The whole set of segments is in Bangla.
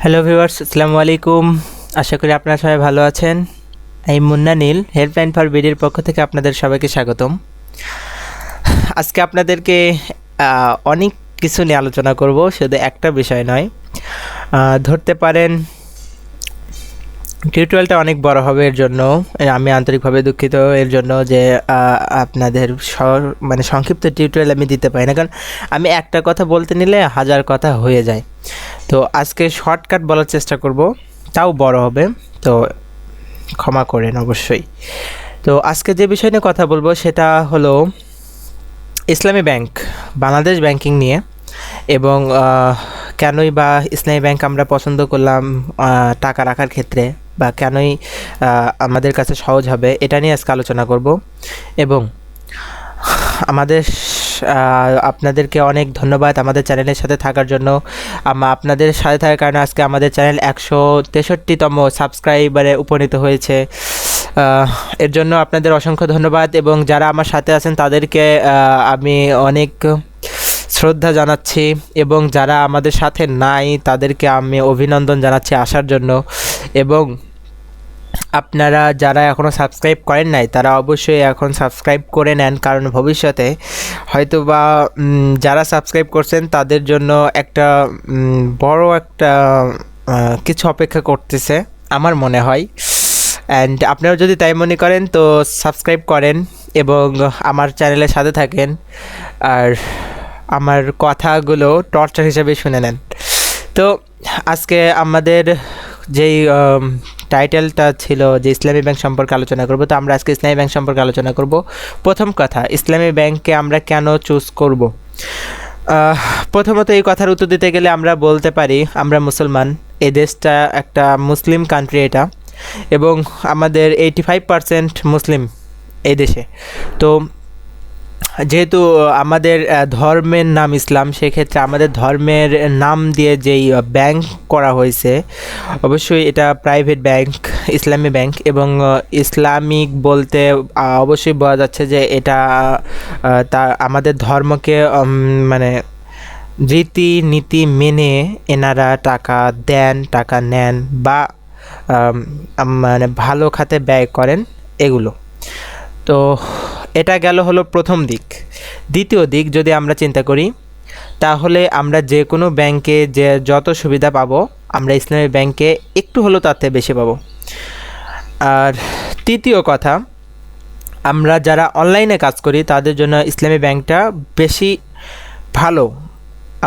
হ্যালো ভিউয়ার্স, আসসালামু আলাইকুম। আশা করি আপনারা সবাই ভালো আছেন। এই মুন্না নীল হেল্পলাইন ফর বিডির পক্ষ থেকে আপনাদের সবাইকে স্বাগতম। আজকে আপনাদেরকে অনেক কিছু নিয়ে আলোচনা করব, শুধু একটা বিষয় নয়। ধরতে পারেন টিউটোরিয়ালটা অনেক বড় হবে, এর জন্য আমি আন্তরিকভাবে দুঃখিত এর জন্য যে আপনাদের সংক্ষিপ্ত টিউটোরিয়াল আমি দিতে পারি না, কারণ আমি একটা কথা বলতে নিলে হাজার কথা হয়ে যায়। তো আজকে শর্টকাট বলার চেষ্টা করব, তাও বড় হবে, তো ক্ষমা করেন অবশ্যই। তো আজকে যে বিষয় নিয়ে কথা বলবো সেটা হলো ইসলামী ব্যাংক, বাংলাদেশ ব্যাংকিং নিয়ে, এবং কেনই বা ইসলামী ব্যাংক আমরা পছন্দ করলাম টাকা রাখার ক্ষেত্রে, বা কেনই আমাদের কাছে সহজ হবে, এটা নিয়ে আজকে আলোচনা করব। এবং আপনাদেরকে অনেক ধন্যবাদ আমাদের চ্যানেলের সাথে থাকার জন্য। আপনাদের সাথে থাকার কারণে আজকে আমাদের চ্যানেল 163তম সাবস্ক্রাইবারে উপনীত হয়েছে। এর জন্য আপনাদের অসংখ্য ধন্যবাদ, এবং যারা আমার সাথে আছেন তাদেরকে আমি অনেক শ্রদ্ধা জানাচ্ছি, এবং যারা আমাদের সাথে নাই তাদেরকে আমি অভিনন্দন জানাচ্ছি আসার জন্য। এবং আপনারা যারা এখনও সাবস্ক্রাইব করেন নাই তারা অবশ্যই এখন সাবস্ক্রাইব করে নেন, কারণ ভবিষ্যতে হয়তো বা যারা সাবস্ক্রাইব করছেন তাদের জন্য একটা বড় একটা কিছু অপেক্ষা করতেছে আমার মনে হয়। অ্যান্ড আপনারা যদি তাই মনে করেন তো সাবস্ক্রাইব করেন এবং আমার চ্যানেলের সাথে থাকেন, আর আমার কথাগুলো টর্চার হিসেবে শুনে নেন। তো আজকে আমাদের যেই টাইটেলটা ছিল যে ইসলামী ব্যাংক সম্পর্কে আলোচনা করব, তো আমরা আজকে ইসলামী ব্যাংক সম্পর্কে আলোচনা করব। প্রথম কথা, ইসলামী ব্যাংককে আমরা কেন চুজ করব। প্রথমত এই কথার উত্তর দিতে গেলে আমরা বলতে পারি আমরা মুসলমান, এই দেশটা একটা মুসলিম কান্ট্রি এটা, এবং আমাদের 85% মুসলিম এই দেশে। তো যেহেতু আমাদের ধর্মের নাম ইসলাম, সেক্ষেত্রে আমাদের ধর্মের নাম দিয়ে যেই ব্যাংক করা হয়েছে, অবশ্যই এটা প্রাইভেট ব্যাংক, ইসলামী ব্যাংক। এবং ইসলামিক বলতে অবশ্যই বোঝা যাচ্ছে যে এটা তা আমাদের ধর্মকে রীতি নীতি মেনে এনারা টাকা দেন, টাকা নেন, বা ভালো খাতে ব্যয় করেন, এগুলো। তো এটা গেল হলো প্রথম দিক। দ্বিতীয় দিক যদি আমরা চিন্তা করি, তাহলে আমরা যে কোনো ব্যাংকে যে যত সুবিধা পাবো আমরা ইসলামী ব্যাংকে একটু হলেও তার থেকে বেশি পাবো। আর তৃতীয় কথা, আমরা যারা অনলাইনে কাজ করি তাদের জন্য ইসলামী ব্যাংকটা বেশি ভালো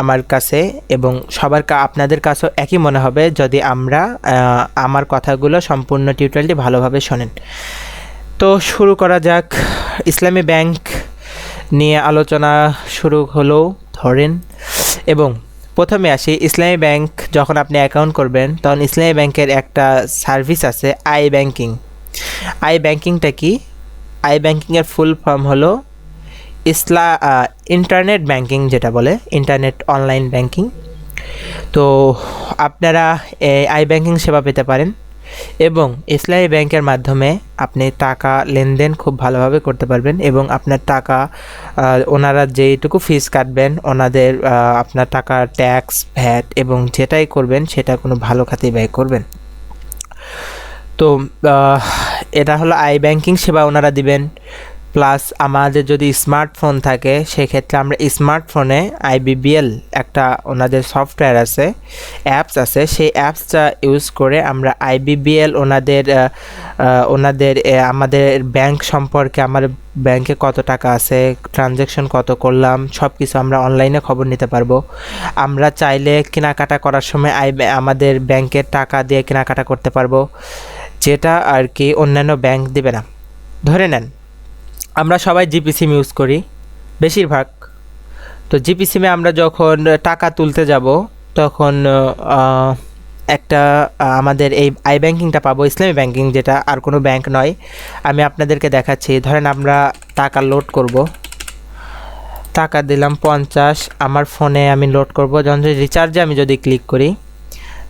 আমার কাছে, এবং আপনাদের কাছেও একই মনে হবে যদি আমার কথাগুলো সম্পূর্ণ টিউটোরিয়ালটি ভালোভাবে শোনেন। তো শুরু করা যাক। ইসলামী ব্যাংক নিয়ে আলোচনা শুরু হলো ধরেন, এবং প্রথমে আসি ইসলামী ব্যাংক। যখন আপনি অ্যাকাউন্ট করবেন তখন ইসলামী ব্যাংকের একটা সার্ভিস আছে আই ব্যাংকিং। আই ব্যাংকিংটা কি? আই ব্যাংকিংয়ের ফুল ফর্ম হলো ইন্টারনেট ব্যাংকিং, যেটা বলে ইন্টারনেট অনলাইন ব্যাংকিং। তো আপনারা আই ব্যাংকিং সেবা পেতে পারেন, এবং ইসলামী ব্যাংকের মাধ্যমে আপনি টাকা লেনদেন খুব ভালোভাবে করতে পারবেন, এবং আপনার টাকা ওনারা যেইটুকু ফিস কাটবেন আপনার টাকা ট্যাক্স, ভ্যাট এবং যেটাই করবেন সেটা কোনো ভালো খাতে ব্যয় করবেন। তো এটা হলো আই ব্যাংকিং সেবা ওনারা দিবেন। প্লাস আমাদের যদি স্মার্টফোন থাকে সেক্ষেত্রে আমরা স্মার্টফোনে আইবিবিএল একটা ওনাদের সফটওয়্যার আছে, অ্যাপস আছে, সেই অ্যাপসটা ইউজ করে আমরা আইবিবিএল ওনাদের আমাদের ব্যাংক সম্পর্কে, আমার ব্যাংকে কত টাকা আছে, ট্রানজ্যাকশন কত করলাম, সব কিছু আমরা অনলাইনে খবর নিতে পারবো। আমরা চাইলে কেনাকাটা করার সময় আমাদের ব্যাংকের টাকা দিয়ে কেনাকাটা করতে পারবো, যেটা আর কি অন্যান্য ব্যাংক দেবে না। ধরে নেন আমরা সবাই জিপি সিম ইউজ করি বেশিরভাগ। তো জিপি সিমে আমরা যখন টাকা তুলতে যাব তখন আমাদের এই আই ব্যাংকিংটা পাবো, ইসলামী ব্যাংকিং, যেটা আর কোনো ব্যাংক নয়। আমি আপনাদেরকে দেখাচ্ছি। ধরেন আমরা টাকা লোড করব, টাকা দিলাম 50, আমার ফোনে আমি লোড করব। যখন রিচার্জে আমি যদি ক্লিক করি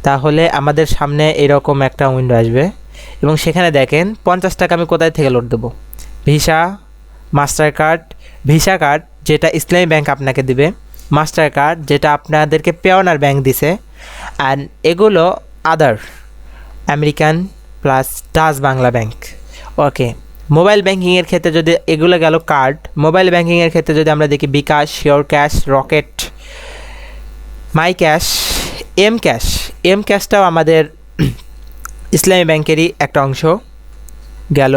তাহলে আমাদের সামনে এরকম একটা উইন্ডো আসবে, এবং সেখানে দেখেন 50 টাকা আমি কোথায় থেকে লোড দেবো। Visa, master card, visa card যেটা ইসলামী ব্যাংক আপনাকে দিবে, মাস্টার কার্ড যেটা আপনাদেরকে পেওনার ব্যাংক দিছে, অ্যান্ড এগুলো other American plus Dutch Bangla bank. Okay, mobile ব্যাঙ্কিংয়ের ক্ষেত্রে যদি এগুলো গেল কার্ড, মোবাইল ব্যাঙ্কিংয়ের ক্ষেত্রে যদি আমরা দেখি bKash, sure cash, Rocket, my cash, এম ক্যাশটাও আমাদের ইসলামী ব্যাংকেরই একটা অংশ গেল।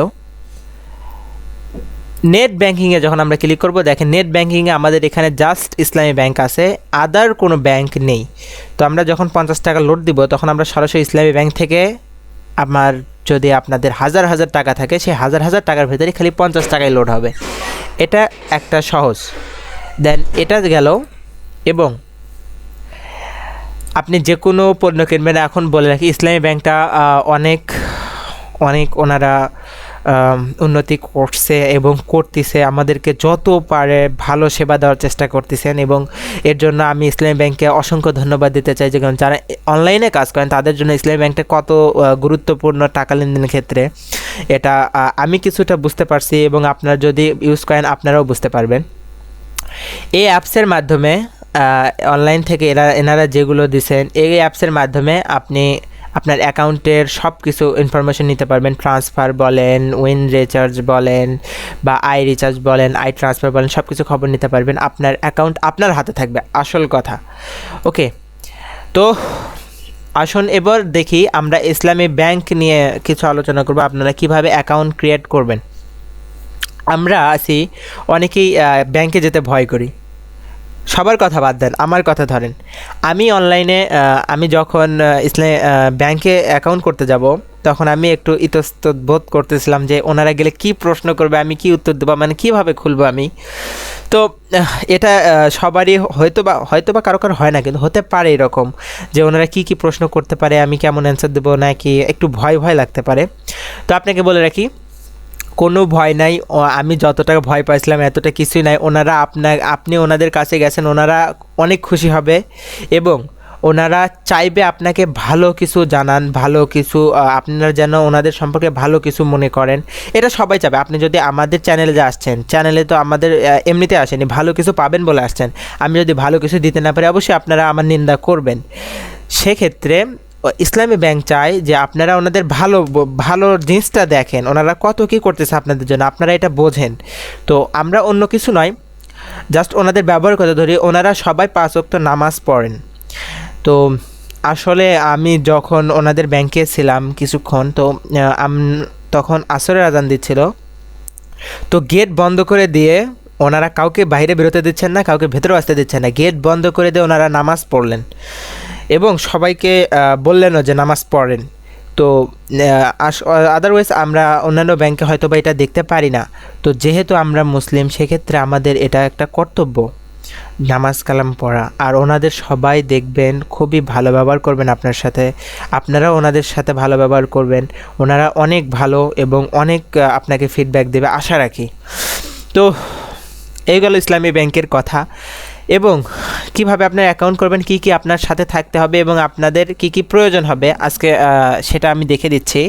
নেট ব্যাঙ্কিংয়ে যখন আমরা ক্লিক করব, দেখেন নেট ব্যাঙ্কিংয়ে আমাদের এখানে জাস্ট ইসলামী ব্যাংক আছে, আদার কোনো ব্যাংক নেই। তো আমরা যখন 50 টাকা লোড দিব তখন আমরা সরাসরি ইসলামী ব্যাংক থেকে, আমার যদি আপনাদের হাজার হাজার টাকা থাকে সেই হাজার হাজার টাকার ভেতরে খালি 50 টাকায় লোড হবে। এটা একটা সহজ। দেন এটা গেল। এবং আপনি যে কোনো পণ্য কিনবেন, এখন বলে রাখি ইসলামী ব্যাংকটা অনেক ওনারা উন্নতি করছে এবং করতেছে, আমাদেরকে যত পারে ভালো সেবা দেওয়ার চেষ্টা করতেছেন, এবং এর জন্য আমি ইসলামী ব্যাংকে অসংখ্য ধন্যবাদ দিতে চাই। যে কারণ যারা অনলাইনে কাজ করেন তাদের জন্য ইসলামী ব্যাংকটা কত গুরুত্বপূর্ণ টাকা লেনদেনের ক্ষেত্রে, এটা আমি কিছুটা বুঝতে পারছি, এবং আপনারা যদি ইউজ করেন আপনারাও বুঝতে পারবেন। এই অ্যাপসের মাধ্যমে অনলাইন থেকে এনারা যেগুলো দিচ্ছেন, এই অ্যাপসের মাধ্যমে আপনি আপনার অ্যাকাউন্টের সব কিছু ইনফরমেশন নিতে পারবেন। ট্রান্সফার বলেন, উইন রিচার্জ বলেন, বা আই রিচার্জ বলেন, আই ট্রান্সফার বলেন, সব কিছু খবর নিতে পারবেন। আপনার অ্যাকাউন্ট আপনার হাতে থাকবে, আসল কথা। ওকে, তো আসুন এবার দেখি আমরা ইসলামী ব্যাংক নিয়ে কিছু আলোচনা করব, আপনারা কিভাবে অ্যাকাউন্ট ক্রিয়েট করবেন। আমরা আছি অনেকেই ব্যাংকে যেতে ভয় করি, সবার কথা বাদ দেন, আমার কথা ধরেন। আমি অনলাইনে আমি যখন ব্যাংকে অ্যাকাউন্ট করতে যাব তখন আমি একটু ইতস্তত বোধ করতেছিলাম যে ওনারা গেলে কি প্রশ্ন করবে, আমি কি উত্তর দেবো, মানে কীভাবে খুলবো আমি। তো এটা সবারই হয়তো বা কারো হয় না, কিন্তু হতে পারে এরকম যে ওনারা কি প্রশ্ন করতে পারে, আমি কেমন অ্যান্সার দেবো, নাকি একটু ভয় লাগতে পারে। তো আপনাকে বলে রাখি, কোনো ভয় নাই। আমি যতটা ভয় পাইছিলাম এতটা কিছুই নাই। আপনি ওনাদের কাছে গেছেন, ওনারা অনেক খুশি হবে, এবং ওনারা চাইবে আপনাকে ভালো কিছু জানান, ভালো কিছু আপনারা যেন ওনাদের সম্পর্কে ভালো কিছু মনে করেন। এটা সবাই চাবে। আপনি যদি আমাদের চ্যানেলে যে আসছেন, চ্যানেলে তো আমাদের এমনিতে আসেনি, ভালো কিছু পাবেন বলে আসছেন। আমি যদি ভালো কিছু দিতে না পারি অবশ্যই আপনারা আমার নিন্দা করবেন। সেক্ষেত্রে ইসলামী ব্যাংক চায় যে আপনারা ওনাদের ভালো জিনিসটা দেখেন, ওনারা কত কী করতেছে আপনাদের জন্য, আপনারা এটা বোঝেন। তো আমরা অন্য কিছু নয়, জাস্ট ওনাদের ব্যবহার কথা ধরি। ওনারা সবাই 5 ওয়াক্ত নামাজ পড়েন। তো আসলে আমি যখন ওনাদের ব্যাংকে ছিলাম কিছুক্ষণ, তো তখন আসরের আজান দিচ্ছিল, তো গেট বন্ধ করে দিয়ে ওনারা কাউকে বাইরে বেরোতে দিচ্ছেন না, কাউকে ভেতরেও আসতে দিচ্ছেন না, গেট বন্ধ করে দিয়ে ওনারা নামাজ পড়লেন এবং সবাইকে বললেনও যে নামাজ পড়েন। তো আদারওয়াইজ আমরা অন্যান্য ব্যাংকে হয়তো বা এটা দেখতে পারি না। তো যেহেতু আমরা মুসলিম, সেক্ষেত্রে আমাদের এটা একটা কর্তব্য নামাজ কালাম পড়া। আর ওনাদের সবাই দেখবেন খুবই ভালো ব্যবহার করবেন আপনার সাথে, আপনারাও ওনাদের সাথে ভালো ব্যবহার করবেন। ওনারা অনেক ভালো এবং অনেক আপনাকে ফিডব্যাক দেবে আশা রাখি। তো এই গেল ইসলামী ব্যাংকের কথা, এবং কিভাবে আপনার অ্যাকাউন্ট করবেন, কি আপনার সাথে থাকতে হবে এবং আপনাদের কি প্রয়োজন হবে আজকে সেটা আমি দেখে দিচ্ছি।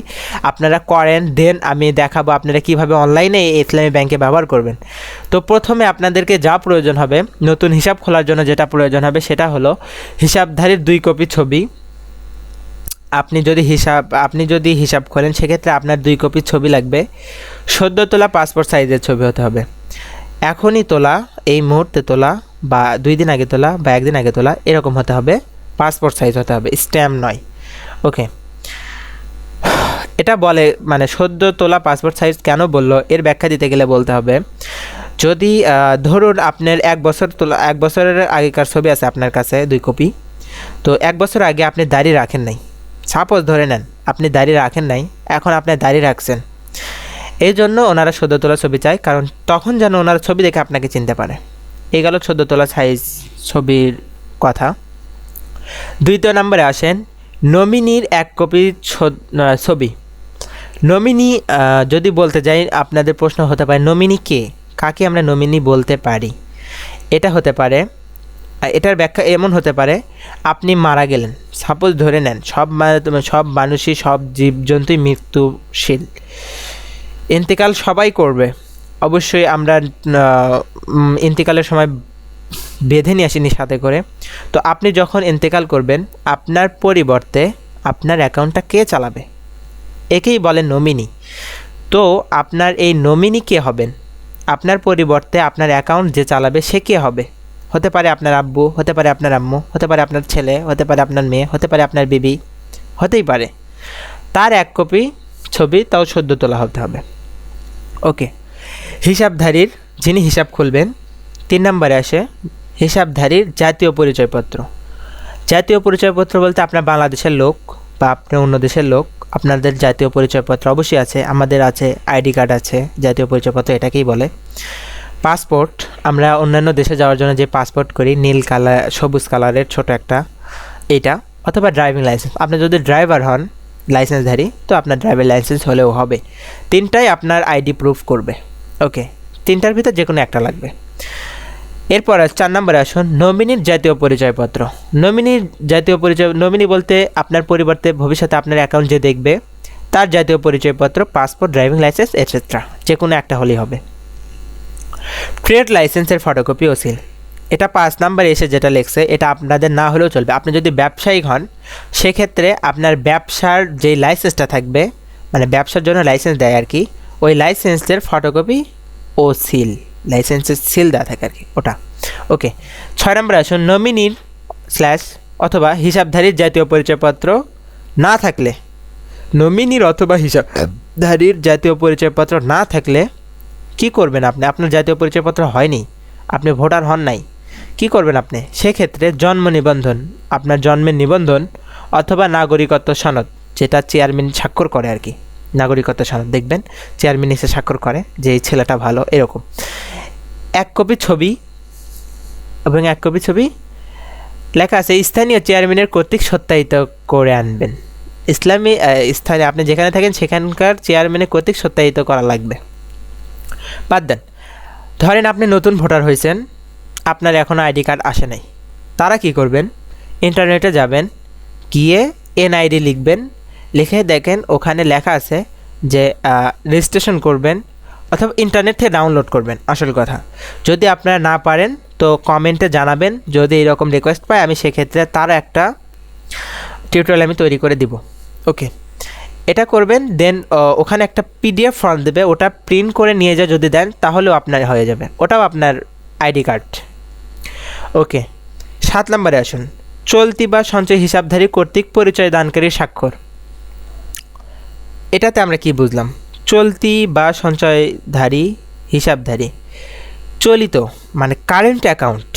আপনারা করেন, দেন আমি দেখাবো আপনারা কিভাবে অনলাইনে ইসলামী ব্যাংকে ব্যবহার করবেন। তো প্রথমে আপনাদেরকে যা প্রয়োজন হবে, নতুন হিসাব খোলার জন্য যেটা প্রয়োজন হবে সেটা হলো হিসাবধারীর 2 কপি ছবি। আপনি যদি হিসাব খোলেন সেক্ষেত্রে আপনার 2 কপি ছবি লাগবে। সদ্য তোলা পাসপোর্ট সাইজের ছবি হতে হবে, এখনই তোলা, এই মুহূর্তে তোলা, বা 2 দিন আগে তোলা, বা 1 দিন আগে তোলা, এরকম হতে হবে। পাসপোর্ট সাইজ হতে হবে, স্ট্যাম্প নয়। ওকে, এটা বলে মানে সদ্য তোলা পাসপোর্ট সাইজ কেন বললো এর ব্যাখ্যা দিতে গেলে বলতে হবে, যদি ধরুন আপনার 1 বছরের আগেকার ছবি আছে আপনার কাছে 2 কপি, তো 1 বছর আগে আপনি দাড়ি রাখেন নাই, সাপোজ ধরে নেন আপনি দাড়ি রাখেন নাই, এখন আপনি দাড়ি রাখছেন, এই জন্য ওনারা সদ্য তোলা ছবি চায়, কারণ তখন যেন ওনারা ছবি দেখে আপনাকে চিনতে পারে। এই গেল সদ্য তোলা সাইজ ছবির কথা। 2 নম্বরে আসেন নমিনির 1 কপি ছবি। নমিনি যদি বলতে যাই আপনাদের প্রশ্ন হতে পারে নমিনি কে, কাকে আমরা নমিনি বলতে পারি। এটা হতে পারে, এটার ব্যাখ্যা এমন হতে পারে, আপনি মারা গেলেন, সাপোজ ধরে নেন সব মানুষই, সব জীবজন্তুই মৃত্যুশীল, ইন্তেকাল সবাই করবে। অবশ্যই আমরা ইন্তেকালের সময় বেঁধে নিয়ে আসেনি সাথে করে। তো আপনি যখন ইন্তেকাল করবেন, আপনার পরিবর্তে আপনার অ্যাকাউন্টটা কে চালাবে? একেই বলে নমিনি। তো আপনার এই নমিনি কে হবেন? আপনার পরিবর্তে আপনার অ্যাকাউন্ট যে চালাবে সে কে হবে? হতে পারে আপনার আব্বু, হতে পারে আপনার আম্মু, হতে পারে আপনার ছেলে, হতে পারে আপনার মেয়ে, হতে পারে আপনার বিবি, হতেই পারে। তার 1 কপি ছবি, তাও সদ্য তোলা হতে হবে। ওকে, হিসাবধারীর যিনি হিসাব খুলবেন, 3 নম্বরে আসে হিসাবধারীর জাতীয় পরিচয়পত্র। জাতীয় পরিচয়পত্র বলতে আপনার বাংলাদেশের লোক বা আপনি অন্য দেশের লোক, আপনাদের জাতীয় পরিচয়পত্র অবশ্যই আছে। আমাদের আছে, আইডি কার্ড আছে, জাতীয় পরিচয়পত্র এটাকেই বলে। পাসপোর্ট, আমরা অন্যান্য দেশে যাওয়ার জন্য যে পাসপোর্ট করি, নীল কালার সবুজ কালারের ছোট একটা, এটা। অথবা ড্রাইভিং লাইসেন্স, আপনি যদি ড্রাইভার হন লাইসেন্সধারী, তো আপনার ড্রাইভিং লাইসেন্স হলেও হবে। 3টাই আপনার আইডি প্রুফ করবে। ওকে, 3টার ভিতর যে কোনো একটা লাগবে। এরপর 4 নম্বরে আসুন নমিনির জাতীয় পরিচয়পত্র। নমিনির জাতীয় পরিচয়, নমিনি বলতে আপনার পরিবর্তে ভবিষ্যতে আপনার অ্যাকাউন্ট যে দেখবে তার জাতীয় পরিচয়পত্র, পাসপোর্ট, ড্রাইভিং লাইসেন্স এটসেট্রা, যে কোনো একটা হলেই হবে। ট্রেড লাইসেন্সের ফটোকপি ও সিল, এটা 5 নম্বরে এসে যেটা লেখছে এটা আপনাদের না হলেও চলবে। আপনি যদি ব্যবসায়িক হন সেক্ষেত্রে আপনার ব্যবসার যে লাইসেন্সটা থাকবে, মানে ব্যবসার জন্য লাইসেন্স দেয় আর কি, ওই লাইসেন্সের ফটোকপি ও সিল, লাইসেন্সের সিল দেওয়া থাকে আর কি, ওটা। ওকে, 6 নম্বরে আসুন নমিনির অথবা হিসাবধারীর জাতীয় পরিচয়পত্র না থাকলে, নমিনির অথবা হিসাবধারীর জাতীয় পরিচয়পত্র না থাকলে কি করবেন আপনি? আপনার জাতীয় পরিচয়পত্র হয়নি, আপনি ভোটার হন নাই, কি করবেন আপনি? সেক্ষেত্রে জন্ম নিবন্ধন, আপনার জন্মের নিবন্ধন অথবা নাগরিকত্ব সনদ, যেটা চেয়ারম্যান স্বাক্ষর করে আর কি, নাগরিকত্ব সনদ দেখবেন চেয়ারম্যান এসে স্বাক্ষর করে যে এই ছেলেটা ভালো, এরকম 1 কপি ছবি এবং 1 কপি ছবি লেখা আছে স্থানীয় চেয়ারম্যানের কর্তৃক সত্যায়িত করে আনবেন। ইসলামী স্থানে আপনি যেখানে থাকেন সেখানকার চেয়ারম্যানের কর্তৃক সত্যায়িত করা লাগবে। বাদ দেন, ধরেন আপনি নতুন ভোটার হয়েছেন, আপনার এখনও আইডি কার্ড আসে নাই, তারা কি করবেন? ইন্টারনেটে যাবেন, গিয়ে এনআইডি লিখবেন, লিখে দেখেন ওখানে লেখা আছে যে রেজিস্ট্রেশন করবেন, অথবা ইন্টারনেট থেকে ডাউনলোড করবেন। আসল কথা, যদি আপনারা না পারেন তো কমেন্টে জানাবেন, যদি এরকম রিকোয়েস্ট পাই আমি সেক্ষেত্রে তার একটা টিউটোরিয়াল আমি তৈরি করে দিব। ওকে, এটা করবেন। দেন ওখানে একটা পিডিএফ ফর্ম দেবে, ওটা প্রিন্ট করে নিয়ে যা যদি দেন তাহলেও আপনার হয়ে যাবে, ওটাও আপনার আইডি কার্ড। ওকে, 7 নম্বরে আসুন চলতি বা সঞ্চয় হিসাবধারী কর্তৃক পরিচয় দানকারীর স্বাক্ষর। এটাতে আমরা কি বুঝলাম? চলতি বা সঞ্চয়ধারী হিসাবধারী, চলিত মানে কারেন্ট অ্যাকাউন্ট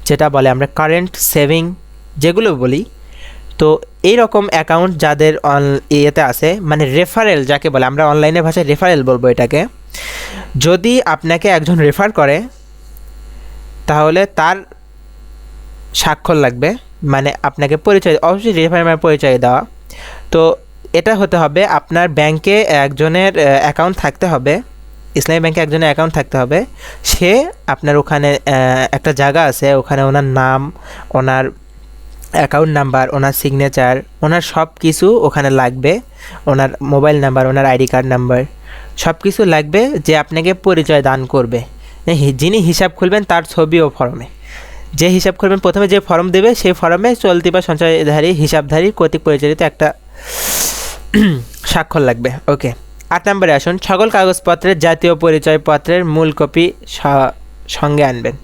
যেটা বলে আমরা, কারেন্ট সেভিং যেগুলো বলি, তো এইরকম অ্যাকাউন্ট যাদের ইয়েতে আছে, মানে রেফারেল যাকে বলে, আমরা অনলাইনের ভাষায় রেফারেল বলবো এটাকে। যদি আপনাকে একজন রেফার করে তাহলে তার স্বাক্ষর লাগবে, মানে আপনাকে পরিচয়, অবশ্যই রেফারেল মানে পরিচয় দেওয়া। তো এটা হতে হবে আপনার ব্যাংকে একজনের অ্যাকাউন্ট থাকতে হবে, ইসলামী ব্যাংকে একজনের অ্যাকাউন্ট থাকতে হবে। সে আপনার ওখানে একটা জায়গা আছে, ওখানে ওনার নাম, ওনার অ্যাকাউন্ট নাম্বার, ওনার সিগনেচার, ওনার সব কিছু ওখানে লাগবে, ওনার মোবাইল নাম্বার, ওনার আইডি কার্ড নাম্বার, সব কিছু লাগবে যে আপনাকে পরিচয় দান করবে। যিনি হিসাব খুলবেন তার ছবি ও ফর্মে, যে হিসাব খুলবেন প্রথমে যে ফর্ম দেবে সেই ফর্মে চলতি বা সঞ্চয়ধারী হিসাবধারী কর্তৃক পরিচালিত একটা স্বাক্ষর লাগবে। ওকে, 8 নম্বরে আসুন সকল কাগজপত্রের জাতীয় পরিচয়পত্রের মূল কপি সঙ্গে আনবেন।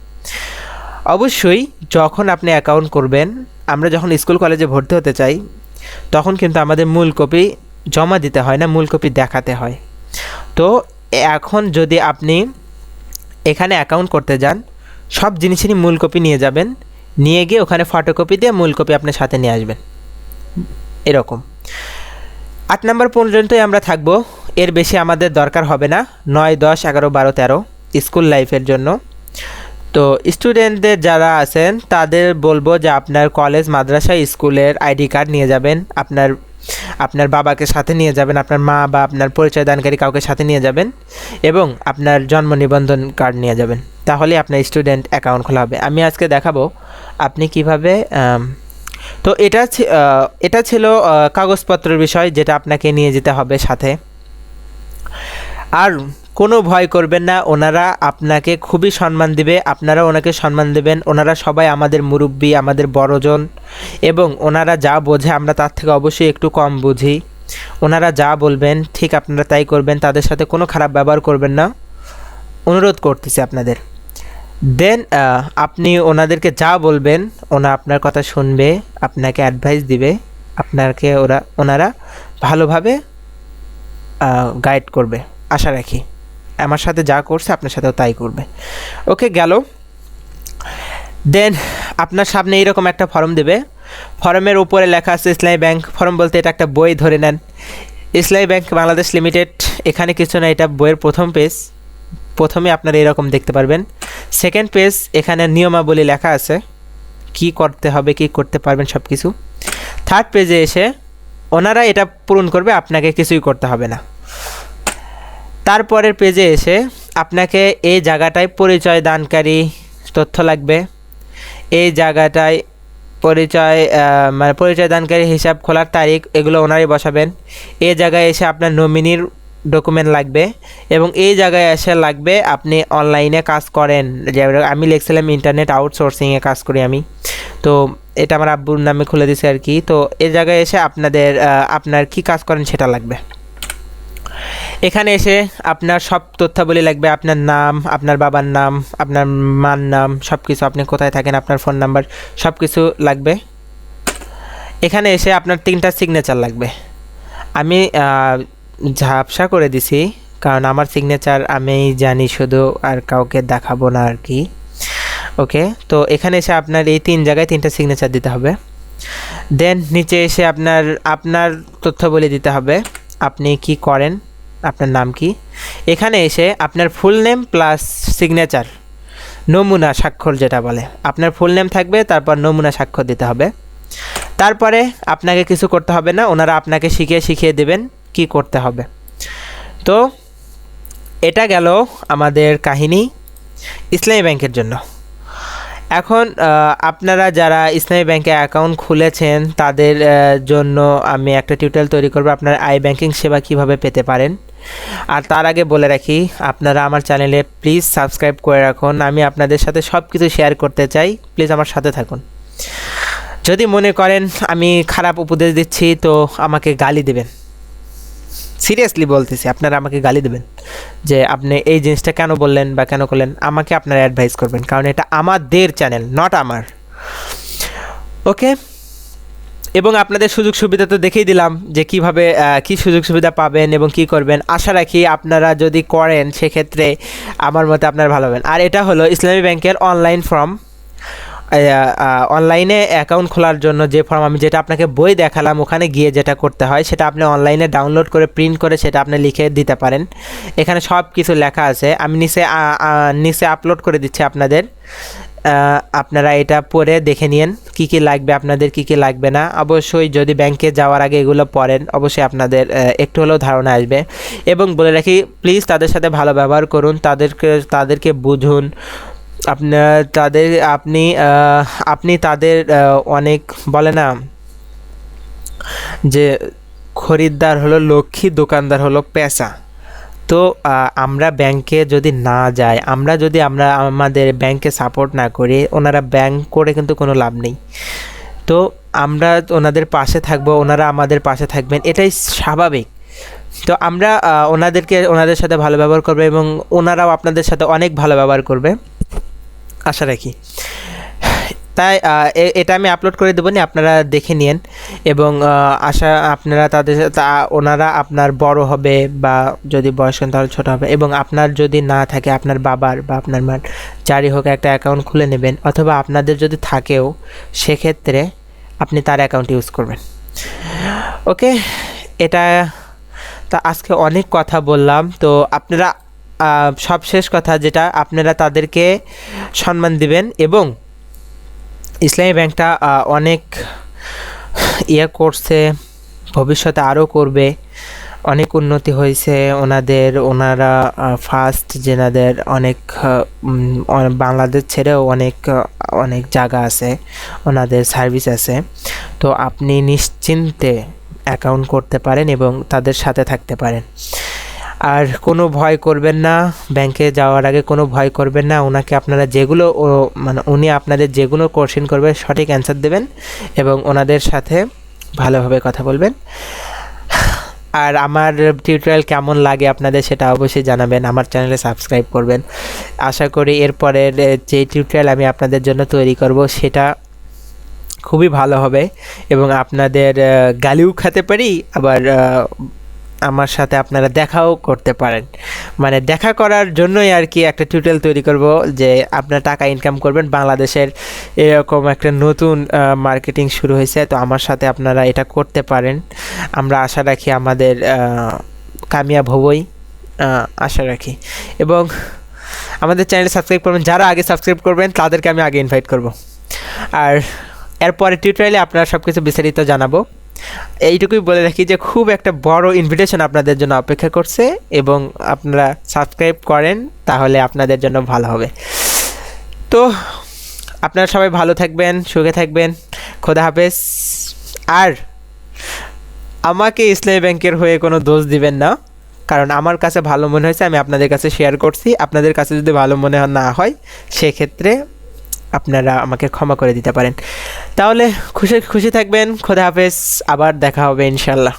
অবশ্যই যখন আপনি অ্যাকাউন্ট করবেন, আমরা যখন স্কুল কলেজে ভর্তি হতে চাই তখন কিন্তু আমাদের মূল কপি জমা দিতে হয় না, মূল কপি দেখাতে হয়। তো এখন যদি আপনি এখানে অ্যাকাউন্ট করতে যান, সব জিনিসেরই মূল কপি নিয়ে যাবেন, নিয়ে গিয়ে ওখানে ফটোকপি দিয়ে মূল কপি আপনার সাথে নিয়ে আসবেন, এরকম। 8 নম্বর পর্যন্তই আমরা থাকব, এর বেশি আমাদের দরকার হবে না। 9, 10, 11, 12, 13 স্কুল লাইফের জন্য। তো স্টুডেন্টদের যারা আছেন তাদের বলবো যে আপনার কলেজ, মাদ্রাসা, স্কুলের আইডি কার্ড নিয়ে যাবেন, আপনার বাবাকে সাথে নিয়ে যাবেন, আপনার মা বা আপনার পরিচয় দানকারী কাউকে সাথে নিয়ে যাবেন, এবং আপনার জন্ম নিবন্ধন কার্ড নিয়ে যাবেন, তাহলে আপনার স্টুডেন্ট অ্যাকাউন্ট খোলা হবে। আমি আজকে দেখাবো আপনি কিভাবে। তো এটা ছিল কাগজপত্রের বিষয় যেটা আপনাকে নিয়ে যেতে হবে সাথে। আর কোনো ভয় করবেন না, ওনারা আপনাকে খুবই সম্মান দিবে, আপনারা ওনাকে সম্মান দেবেন। ওনারা সবাই আমাদের মুরব্বি, আমাদের বড়জন, এবং ওনারা যা বোঝে আমরা তার থেকে অবশ্যই একটু কম বুঝি। ওনারা যা বলবেন ঠিক আপনারা তাই করবেন, তাদের সাথে কোনো খারাপ ব্যবহার করবেন না, অনুরোধ করতেছি আপনাদের। দেন আপনি ওনাদেরকে যা বলবেন ওনারা আপনার কথা শুনবে, আপনাকে অ্যাডভাইস দিবে, আপনাকে ওনারা ভালোভাবে গাইড করবে, আশা রাখি। আমার সাথে যা করছে আপনার সাথেও তাই করবে। ওকে, গেল। দেন আপনার সামনে এইরকম একটা ফর্ম দেবে, ফর্মের উপরে লেখা আছে ইসলামী ব্যাংক। ফর্ম বলতে এটা একটা বই ধরে নেন, ইসলামী ব্যাংক বাংলাদেশ লিমিটেড। এখানে কিছু না, এটা বইয়ের প্রথম পেজ। প্রথমে আপনারা এরকম দেখতে পারবেন। সেকেন্ড পেজ, এখানে নিয়মাবলী লেখা আছে, কি করতে হবে, কি করতে পারবেন, সব কিছু। থার্ড পেজে এসে ওনারা এটা পূরণ করবে, আপনাকে কিছুই করতে হবে না। তারপরের পেজে এসে আপনাকে এই জায়গাটায় পরিচয় দানকারী তথ্য লাগবে। এই জায়গাটায় পরিচয় দানকারী হিসাব খোলার তারিখ, এগুলো ওনারাই বসাবেন। এই জায়গায় এসে আপনার নমিনির ডকুমেন্ট লাগবে, এবং এই জায়গায় এসে লাগবে আপনি অনলাইনে কাজ করেন। যে আমি লিখছিলাম ইন্টারনেট আউটসোর্সিংয়ে কাজ করি আমি, তো এটা আমার আব্বুর নামে খুলে দিছে আর কি। তো এই জায়গায় এসে আপনার কি কাজ করেন সেটা লাগবে। এখানে এসে আপনার সব তথ্যাবলী লাগবে, আপনার নাম, আপনার বাবার নাম, আপনার মার নাম, সব কিছু, আপনি কোথায় থাকেন, আপনার ফোন নাম্বার, সব কিছু লাগবে। এখানে এসে আপনার 3টা সিগনেচার লাগবে। আমি ঝাপসা করে দিছি, কারণ আমার সিগনেচার আমি জানি শুধু, আর কাউকে দেখাবো না আর কি। ওকে, তো এখানে এসে আপনার এই 3 জায়গায় 3টা সিগনেচার দিতে হবে। দেন নিচে এসে আপনার তথ্যাবলী দিতে হবে, আপনি কি করেন, আপনার নাম কি। এখানে এসে আপনার ফুল নেম প্লাস সিগনেচার, নমুনা স্বাক্ষর যেটা বলে, আপনার ফুল নেম থাকবে, তারপর নমুনা স্বাক্ষর দিতে হবে। তারপরে আপনাকে কিছু করতে হবে না, ওনারা আপনাকে শিখিয়ে দেবেন কি করতে হবে। তো এটা গেল আমাদের কাহিনী ইসলামী ব্যাংকের জন্য। এখন আপনারা যারা ইসলামী ব্যাংকে অ্যাকাউন্ট খুলেছেন তাদের জন্য আমি একটা টিউটোরিয়াল তৈরি করব, আপনার আই ব্যাংকিং সেবা কিভাবে পেতে পারেন। আর তার আগে বলে রাখি, আপনারা আমার চ্যানেলে প্লিজ সাবস্ক্রাইব করে রাখুন। আমি আপনাদের সাথে সব কিছু শেয়ার করতে চাই, প্লিজ আমার সাথে থাকুন। যদি মনে করেন আমি খারাপ উপদেশ দিচ্ছি তো আমাকে গালি দেবেন, সিরিয়াসলি বলতেছি, আপনারা আমাকে গালি দেবেন যে আপনি এই জিনিসটা কেন বললেন বা কেন করলেন, আমাকে আপনারা অ্যাডভাইস করবেন, কারণ এটা আমাদের চ্যানেল, নট আমার। ওকে, এবং আপনাদের সুযোগ সুবিধা তো দেখিয়ে দিলাম যে কীভাবে কী সুযোগ সুবিধা পাবেন এবং কি করবেন। আশা রাখি আপনারা যদি করেন সেক্ষেত্রে আমার মতে আপনারা ভালো হবেন। আর এটা হলো ইসলামী ব্যাংকের অনলাইন ফর্ম, অনলাইনে অ্যাকাউন্ট খোলার জন্য যে ফর্ম, আমি যেটা আপনাকে বই দেখালাম ওখানে গিয়ে যেটা করতে হয় সেটা আপনি অনলাইনে ডাউনলোড করে প্রিন্ট করে সেটা আপনি লিখে দিতে পারেন। এখানে সব কিছু লেখা আছে, আমি নিচে আপলোড করে দিচ্ছি আপনাদের, আপনারা এটা পড়ে দেখে নিন কী কী লাগবে আপনাদের, কী কী লাগবে না। অবশ্যই যদি ব্যাংকে যাওয়ার আগে এগুলো পড়েন অবশ্যই আপনাদের একটু হলেও ধারণা আসবে। এবং বলে রাখি, প্লিজ তাদের সাথে ভালো ব্যবহার করুন, তাদেরকে বুঝুন। আপনি তাদের অনেক বলে না যে খরিদ্দার হলো লক্ষ্মী, দোকানদার হলো পেশা। তো আমরা ব্যাংকে যদি না যাই, আমরা আমাদের ব্যাংকে সাপোর্ট না করি, ওনারা ব্যাংক করে কিন্তু কোনো লাভ নেই। তো আমরা ওনাদের পাশে থাকবো, ওনারা আমাদের পাশে থাকবেন, এটাই স্বাভাবিক। তো আমরা ওনাদের সাথে ভালো ব্যবহার করবে এবং ওনারাও আপনাদের সাথে অনেক ভালো ব্যবহার করবে, আশা রাখি। তাই এটা আমি আপলোড করে দেবো, আপনারা দেখে নিন। এবং আপনারা ওনারা আপনার বড় হবে বা যদি বয়স হন তাহলে ছোটো হবে। এবং আপনার যদি না থাকে, আপনার বাবার বা আপনার মার যারই হোক একটা অ্যাকাউন্ট খুলে নেবেন, অথবা আপনাদের যদি থাকেও সেক্ষেত্রে আপনি তার অ্যাকাউন্ট ইউজ করবেন। ওকে, এটা তা আজকে অনেক কথা বললাম। তো আপনারা সব শেষ কথা যেটা, আপনারা তাদেরকে সম্মান দিবেন এবং ইসলামী ব্যাংকটা অনেক করছে, ভবিষ্যতে আরও করবে, অনেক উন্নতি হয়েছে ওনারা ফার্স্ট যেনাদের অনেক বাংলাদেশ ছেড়েও অনেক জায়গা আছে, ওনাদের সার্ভিস আছে। তো আপনি নিশ্চিন্তে অ্যাকাউন্ট করতে পারেন এবং তাদের সাথে থাকতে পারেন। আর কোনো ভয় করবেন না, ব্যাংকে যাওয়ার আগে কোনো ভয় করবেন না। ওনাকে আপনারা যেগুলো মানে উনি আপনাদের যেগুলো কোশ্চেন করবে সঠিক অ্যান্সার দেবেন এবং ওনাদের সাথে ভালোভাবে কথা বলবেন। আর আমার টিউটোরিয়াল কেমন লাগে আপনাদের সেটা অবশ্যই জানাবেন, আমার চ্যানেলে সাবস্ক্রাইব করবেন। আশা করি এরপরের যে টিউটোরিয়াল আমি আপনাদের জন্য তৈরি করব সেটা খুবই ভালো হবে এবং আপনাদের গালিও খেতে পারি, আবার আমার সাথে আপনারা দেখাও করতে পারেন। মানে দেখা করার জন্যই আর কি একটা টিউটোরিয়াল তৈরি করব, যে আপনারা টাকা ইনকাম করবেন। বাংলাদেশের এরকম একটা নতুন মার্কেটিং শুরু হয়েছে, তো আমার সাথে আপনারা এটা করতে পারেন। আমরা আশা রাখি আমাদের কামিয়াব হবই, আশা রাখি। এবং আমাদের চ্যানেলে সাবস্ক্রাইব করবেন, যারা আগে সাবস্ক্রাইব করবেন তাদেরকে আমি আগে ইনভাইট করব। আর এরপরে টিউটোরিয়ালে আপনারা সব কিছু বিস্তারিত জানাবো। এইটুকুই বলে রাখি যে খুব একটা বড় ইনভিটেশন আপনাদের জন্য অপেক্ষা করছে, এবং আপনারা সাবস্ক্রাইব করেন তাহলে আপনাদের জন্য ভালো হবে। তো আপনারা সবাই ভালো থাকবেন, সুখে থাকবেন, খোদা হাফেজ। আর আমাকে ইসলামী ব্যাংকের হয়ে কোনো দোষ দিবেন না, কারণ আমার কাছে ভালো মনে হয়েছে আমি আপনাদের কাছে শেয়ার করছি। আপনাদের কাছে যদি ভালো মনে না হয় সেক্ষেত্রে আপনারা আমাকে ক্ষমা করে দিতে পারেন। তাহলে খুশি থাকবেন, খোদা হাফেজ, আবার দেখা হবে ইনশাল্লাহ।